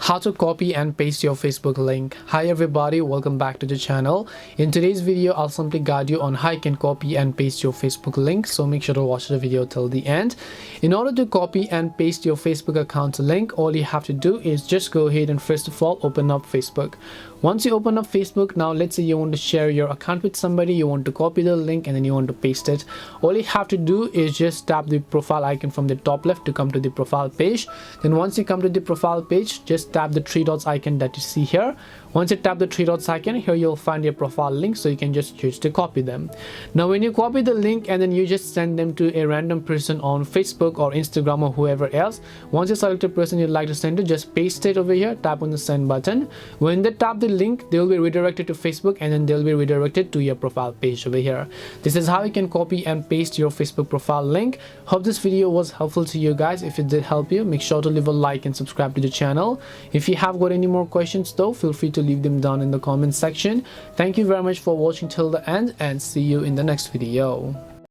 How to copy and paste your Facebook link. Hi everybody, welcome back to the channel. In today's video, I'll simply guide you on how you can copy and paste your Facebook link, so make sure to watch the video till the end. In order to copy and paste your Facebook account link, all you have to do is just go ahead and first of all open up Facebook. Once you open up Facebook, now let's say you want to share your account with somebody, you want to copy the link and then you want to paste it. All you have to do is just tap the profile icon from the top left to come to the profile page. Then once you come to the profile page, just tap the three dots icon that you see here. Once you tap the three dots icon, here you'll find your profile link, so you can just choose to copy them. Now when you copy the link and then you just send them to a random person on Facebook or Instagram or whoever else, once you select a person you'd like to send to, just paste it over here, tap on the send button. When they tap the link, they will be redirected to Facebook and then they'll be redirected to your profile page over here. This is how you can copy and paste your Facebook profile link. Hope this video was helpful to you guys. If it did help you, make sure to leave a like and subscribe to the channel. If you have got any more questions though, feel free to leave them down in the comment section. Thank you very much for watching till the end and see you in the next video.